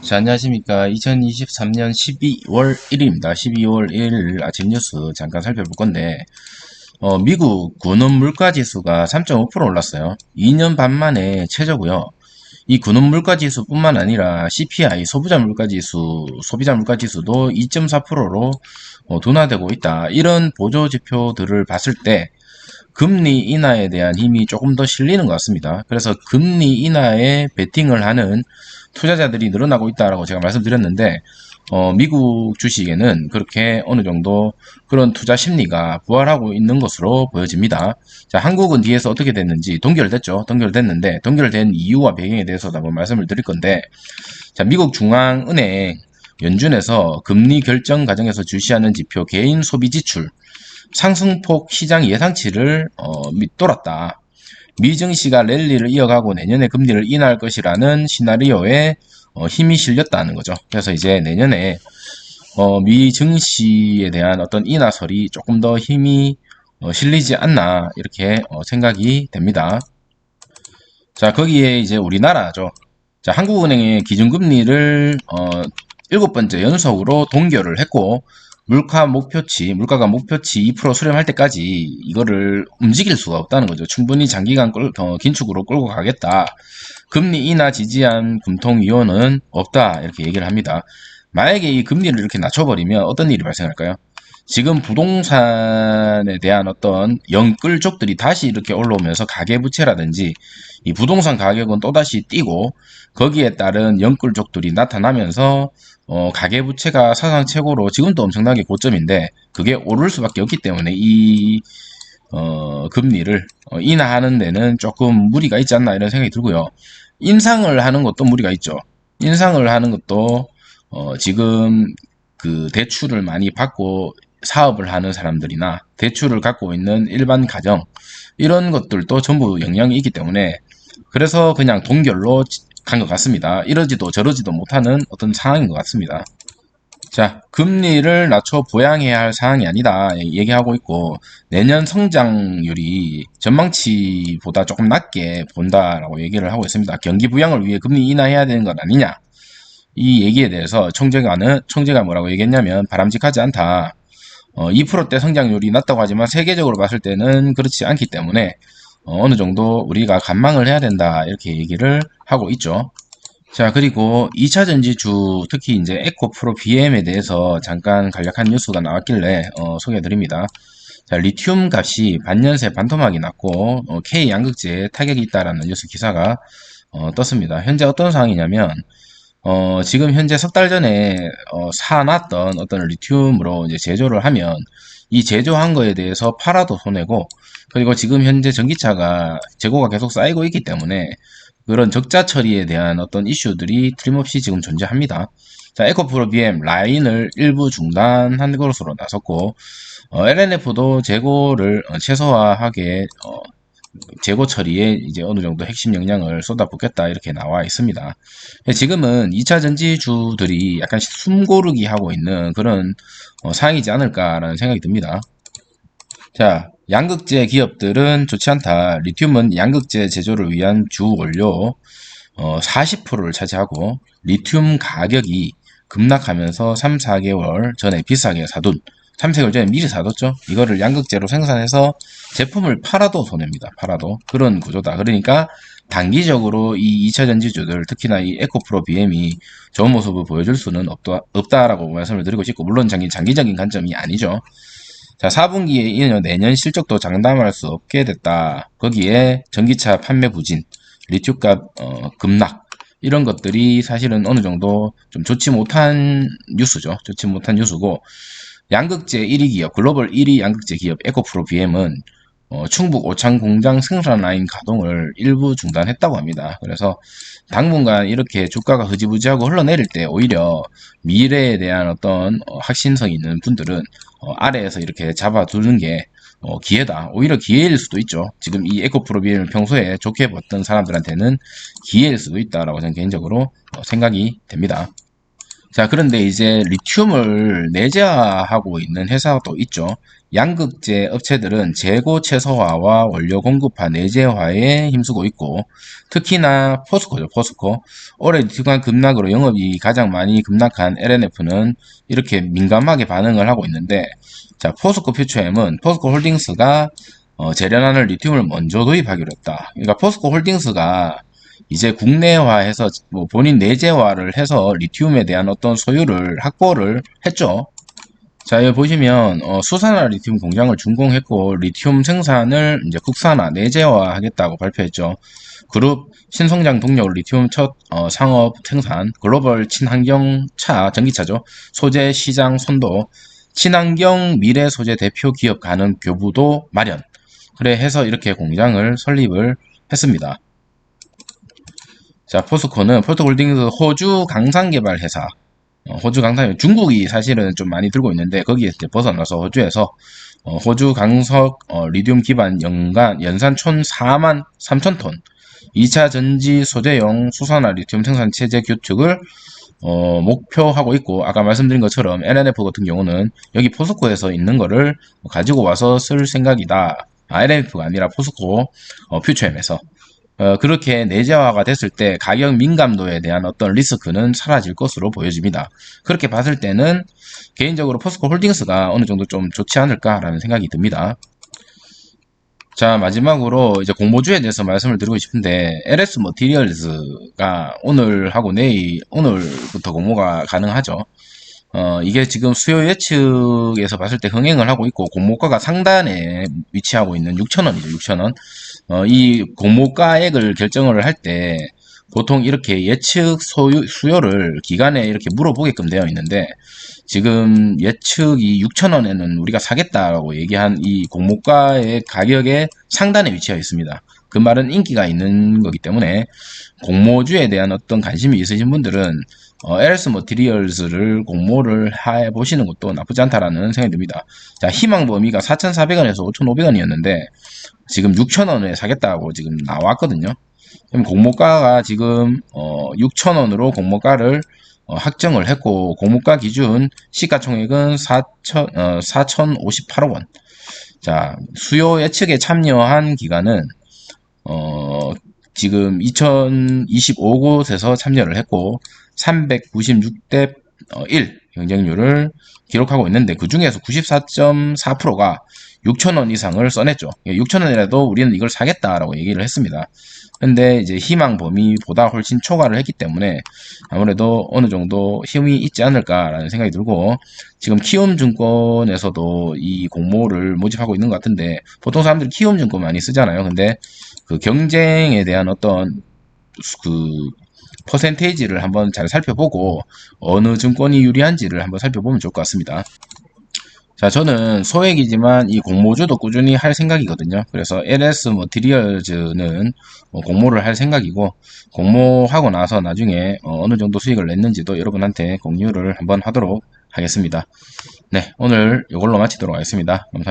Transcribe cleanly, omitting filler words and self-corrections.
자, 안녕하십니까. 2023년 12월 1일입니다. 12월 1일 아침 뉴스 잠깐 살펴볼 건데, 미국 군원 물가 지수가 3.5% 올랐어요. 2년 반 만에 최저고요. 이 군원 물가 지수뿐만 아니라 CPI, 소비자 물가 지수도 2.4%로 둔화되고 있다. 이런 보조 지표들을 봤을 때, 금리 인하에 대한 힘이 조금 더 실리는 것 같습니다. 그래서 금리 인하에 베팅을 하는 투자자들이 늘어나고 있다라고 제가 말씀드렸는데, 미국 주식에는 그렇게 어느 정도 그런 투자 심리가 부활하고 있는 것으로 보여집니다. 자, 한국은 뒤에서 어떻게 됐는지 동결됐죠. 동결됐는데, 동결된 이유와 배경에 대해서도 한번 말씀을 드릴 건데, 자, 미국 중앙은행 연준에서 금리 결정 과정에서 주시하는 지표 개인 소비 지출 상승폭 시장 예상치를 밑돌았다. 미 증시가 랠리를 이어가고 내년에 금리를 인하할 것이라는 시나리오에 힘이 실렸다는 거죠. 그래서 이제 내년에 미 증시에 대한 어떤 인하설이 조금 더 힘이 실리지 않나 이렇게 생각이 됩니다. 자, 거기에 이제 우리나라죠. 자, 한국은행의 기준금리를 7번째 연속으로 동결을 했고, 물가가 목표치 2% 수렴할 때까지 이거를 움직일 수가 없다는 거죠. 충분히 장기간 긴축으로 끌고 가겠다. 금리 인하 지지한 금통위원은 없다. 이렇게 얘기를 합니다. 만약에 이 금리를 이렇게 낮춰버리면 어떤 일이 발생할까요? 지금 부동산에 대한 어떤 영끌족들이 다시 이렇게 올라오면서 가계부채라든지 이 부동산 가격은 또다시 뛰고 거기에 따른 영끌족들이 나타나면서 가계부채가 사상 최고로 지금도 엄청나게 고점인데 그게 오를 수밖에 없기 때문에 이 금리를 인하하는 데는 조금 무리가 있지 않나 이런 생각이 들고요. 인상을 하는 것도 무리가 있죠. 인상을 하는 것도 지금 그 대출을 많이 받고 사업을 하는 사람들이나 대출을 갖고 있는 일반 가정 이런 것들도 전부 영향이 있기 때문에 그래서 그냥 동결로 간 것 같습니다. 이러지도 저러지도 못하는 어떤 상황인 것 같습니다. 자, 금리를 낮춰 부양해야 할 상황이 아니다 얘기하고 있고 내년 성장률이 전망치보다 조금 낮게 본다라고 얘기를 하고 있습니다. 경기 부양을 위해 금리 인하해야 되는 건 아니냐 이 얘기에 대해서 총재가 뭐라고 얘기했냐면 바람직하지 않다. 2%대 성장률이 낮다고 하지만 세계적으로 봤을 때는 그렇지 않기 때문에 어느 정도 우리가 관망을 해야 된다 이렇게 얘기를 하고 있죠. 자, 그리고 2차 전지주 특히 이제 에코프로 BM에 대해서 잠깐 간략한 뉴스가 나왔길래 소개해드립니다. 자, 리튬 값이 반년새 반토막이 났고 K 양극재에 타격이 있다라는 뉴스 기사가 떴습니다. 현재 어떤 상황이냐면 지금 현재 석 달 전에 사놨던 어떤 리튬으로 이제 제조를 하면 이 제조한 거에 대해서 팔아도 손해고 그리고 지금 현재 전기차가 재고가 계속 쌓이고 있기 때문에 그런 적자 처리에 대한 어떤 이슈들이 틀림없이 지금 존재합니다. 자, 에코프로 BM 라인을 일부 중단한 것으로 나섰고 LNF도 재고를 최소화하게 재고 처리에 이제 어느 정도 핵심 역량을 쏟아붓겠다 이렇게 나와 있습니다. 지금은 2차 전지주들이 약간 숨고르기 하고 있는 그런 상황이지 않을까라는 생각이 듭니다. 자, 양극재 기업들은 좋지 않다. 리튬은 양극재 제조를 위한 주 원료 40%를 차지하고 리튬 가격이 급락하면서 3, 4개월 전에 비싸게 사둔 3, 4개월 전에 미리 사뒀죠. 이거를 양극재로 생산해서 제품을 팔아도 손해입니다. 팔아도 그런 구조다. 그러니까 단기적으로 이 2차 전지주들 특히나 이 에코프로 BM이 좋은 모습을 보여줄 수는 없다라고 말씀을 드리고 싶고 물론 장기적인 관점이 아니죠. 자, 4분기에 이어 내년 실적도 장담할 수 없게 됐다. 거기에 전기차 판매 부진, 리튬값 급락 이런 것들이 사실은 어느 정도 좀 좋지 못한 뉴스죠. 좋지 못한 뉴스고 양극재 1위 기업, 글로벌 1위 양극재 기업 에코프로 BM은 충북 오창 공장 생산 라인 가동을 일부 중단했다고 합니다. 그래서 당분간 이렇게 주가가 흐지부지하고 흘러내릴 때 오히려 미래에 대한 어떤 확신성 있는 분들은 아래에서 이렇게 잡아두는 게 기회다. 오히려 기회일 수도 있죠. 지금 이 에코프로 BM을 평소에 좋게 봤던 사람들한테는 기회일 수도 있다라고 저는 개인적으로 생각이 됩니다. 자, 그런데 이제 리튬을 내재하고 있는 회사도 있죠. 양극재 업체들은 재고 최소화와 원료 공급화 내재화에 힘쓰고 있고, 특히나 포스코죠, 포스코. 올해 주간 급락으로 영업이 가장 많이 급락한 LNF는 이렇게 민감하게 반응을 하고 있는데, 자, 포스코 퓨처엠은 포스코 홀딩스가 재련하는 리튬을 먼저 도입하기로 했다. 그러니까 포스코 홀딩스가 이제 국내화해서 뭐 본인 내재화를 해서 리튬에 대한 어떤 소유를 확보를 했죠. 자, 여기 보시면 수산화 리튬 공장을 준공했고 리튬 생산을 이제 국산화 내재화 하겠다고 발표했죠. 그룹 신성장 동력 리튬 첫 상업 생산 글로벌 친환경 차 전기차죠. 소재 시장 선도 친환경 미래 소재 대표 기업 가능 교부도 마련. 그래 해서 이렇게 공장을 설립을 했습니다. 자, 포스코는 포스코홀딩스 호주 강산개발 회사. 호주 강산, 중국이 사실은 좀 많이 들고 있는데, 거기에 이제 벗어나서 호주에서, 호주 강석, 리튬 기반 연산 총 4만 3천 톤, 2차 전지 소재용 수산화 리튬 생산 체제 구축을, 목표하고 있고, 아까 말씀드린 것처럼 LNF 같은 경우는 여기 포스코에서 있는 거를 가지고 와서 쓸 생각이다. LNF가 아니라 포스코, 퓨처엠에서. 그렇게 내재화가 됐을 때 가격 민감도에 대한 어떤 리스크는 사라질 것으로 보여집니다. 그렇게 봤을 때는 개인적으로 포스코 홀딩스가 어느 정도 좀 좋지 않을까라는 생각이 듭니다. 자, 마지막으로 이제 공모주에 대해서 말씀을 드리고 싶은데, LS 머티리얼즈가 오늘하고 오늘부터 공모가 가능하죠. 이게 지금 수요 예측에서 봤을 때 흥행을 하고 있고, 공모가가 상단에 위치하고 있는 6,000원이죠, 6,000원. 이 공모가액을 결정을 할 때, 보통 이렇게 예측 수요를 기간에 이렇게 물어보게끔 되어 있는데, 지금 예측이 6,000원에는 우리가 사겠다라고 얘기한 이 공모가의 가격의 상단에 위치하여 있습니다. 그 말은 인기가 있는 거기 때문에 공모주에 대한 어떤 관심이 있으신 분들은 LS 머티리얼즈를 공모를 해보시는 것도 나쁘지 않다라는 생각이 듭니다. 자, 희망 범위가 4,400원에서 5,500원이었는데 지금 6,000원에 사겠다고 지금 나왔거든요. 그럼 공모가가 지금 6,000원으로 공모가를 확정을 했고, 공모가 기준 시가총액은 4,058억 원. 자, 수요 예측에 참여한 기간은 지금 2025곳에서 참여를 했고 396대 1 경쟁률을 기록하고 있는데, 그 중에서 94.4%가 6,000원 이상을 써냈죠. 6,000원이라도 우리는 이걸 사겠다라고 얘기를 했습니다. 근데 이제 희망 범위보다 훨씬 초과를 했기 때문에 아무래도 어느 정도 힘이 있지 않을까라는 생각이 들고, 지금 키움증권에서도 이 공모를 모집하고 있는 것 같은데, 보통 사람들이 키움증권 많이 쓰잖아요. 근데 그 경쟁에 대한 어떤 그 퍼센테이지를 한번 잘 살펴보고 어느 증권이 유리한지를 한번 살펴보면 좋을 것 같습니다. 자, 저는 소액이지만 이 공모주도 꾸준히 할 생각이거든요. 그래서 LS 머티리얼즈는 공모를 할 생각이고, 공모하고 나서 나중에 어느 정도 수익을 냈는지도 여러분한테 공유를 한번 하도록 하겠습니다. 네, 오늘 이걸로 마치도록 하겠습니다. 감사합니다.